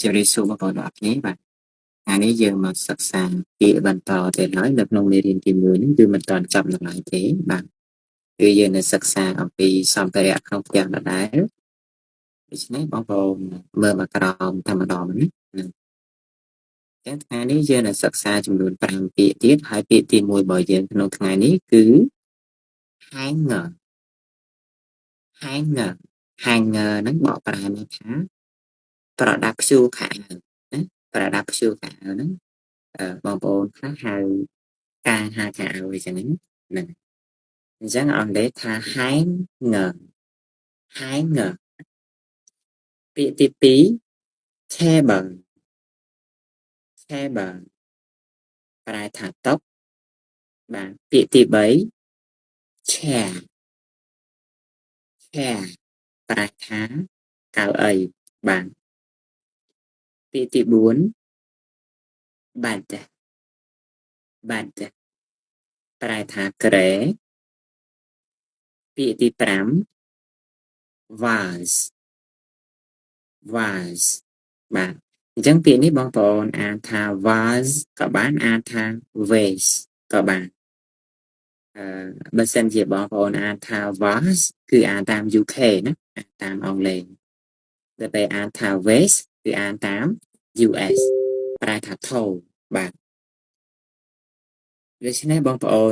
ជម្រាបសួរបងប្អូនទាំងអស់គ្នាបាទថ្ងៃនេះយើងមកសិក្សាពាក្យបន្តទៀតហើយនៅក្នុងមេរៀនទី1នេះគឺមិនទាន់ចប់នៅឡើយទេបាទគឺយើងនៅសិក្សាអំពីសម្ភារៈក្នុងផ្ទះដដែលដូច្នេះបងប្អូនមើលមកក្រោមតែម្ដងណាចឹងថ្ងៃនេះយើងនៅសិក្សាចំនួន5ពាក្យទៀតហើយពាក្យទី1របស់យើងក្នុងថ្ងៃនេះគឺ hanger hanger hanger ហ្នឹងបកប្រែមកថាប្រដាប់ព្យួរខោអាវណាប្រដាប់ព្យួរខោអាវហ្នឹងបងប្អូនខ្លះហៅការហៅខោអាវអីចឹងហ្នឹងអញ្ចឹងអង់គ្លេសថា hanger hanger ពាក្យទី2 table table ប្រែថាតុបាទពាក្យទី3 chair chair ប្រែថាកៅអីបាទពាក្យទី4 bed bed ប្រែថាគ្រែពាក្យទី5 vase vase បាទអញ្ចឹងពាក្យនេះបងប្អូនអានថា vase ក៏បានអានថា vase ក៏បានបើសិនជាបងប្អូនអានថា vase គឺអានតាម UK ណាអានតាមអង់គ្លេសតែពេលអានថា vase គឺអានតាម US ប្រែថាថូបាទដូច្នេះបងប្អូន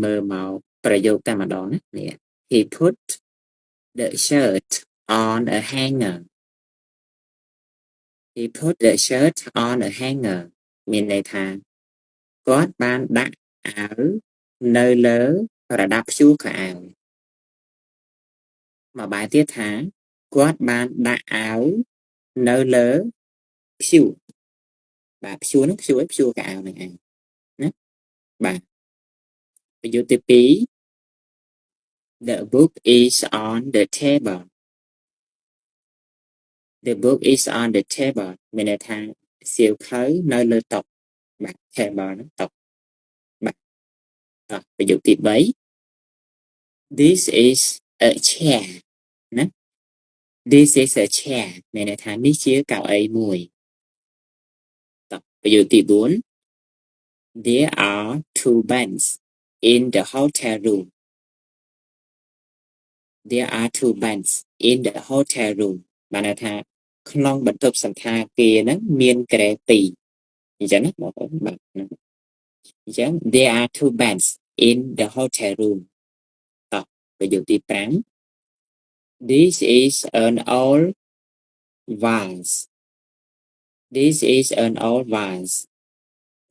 មើលមកប្រយោគតែម្ដងណានេះ He put the shirt on a hanger He put the shirt on a hanger មានន័យថាគាត់បានដាក់អាវនៅលើប្រដាប់ព្យួរខោអាវមួយបែបទៀតថាគាត់បានដាក់អាវនៅលើព្យួរបាទព្យួរហ្នឹងព្យួរអីព្យួរខោអាវហ្នឹងឯងណាបាទប្រយោគទី2 The book is on the table The book is on the table មានន័យថាសៀវភៅនៅលើតុបាទ table ហ្នឹងតុបាទប្រយោគទី3 This is a chair ណា This is a chair មានន័យថានេះជាកៅអីមួយប្រយោគទី4 There are 2 beds in the hotel room There are 2 beds in the hotel room បានន័យថាក្នុងបន្ទប់សន្តាគារហ្នឹងមានគ្រែ2អញ្ចឹងណាបងប្អូនបាទអញ្ចឹង There are 2 beds in the hotel room តោះប្រយោគទី5 This is an old vase This is an old vase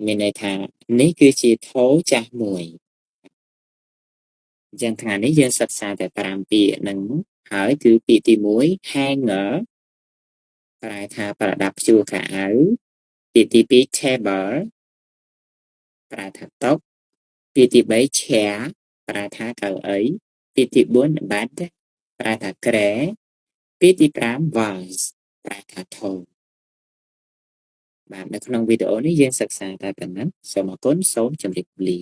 មានន័យថានេះគឺជាថូចាស់មួយអញ្ចឹងថ្ងៃនេះយើងសិក្សាតែ5ពាក្យហ្នឹងហើយគឺពាក្យទី1 hanger ប្រែថាប្រដាប់ព្យួរខោអាវពាក្យទី2 table ប្រែថាតុពាក្យទី3 chair ប្រែថាកៅអីពាក្យទី4 bed ប្រែថាគ្រែពាក្យទី5 vase ប្រែថាថូបាទនៅក្នុងវីដេអូនេះយើងសិក្សាតែប៉ុណ្ណឹងសូមអរគុណសូមជម្រាបលា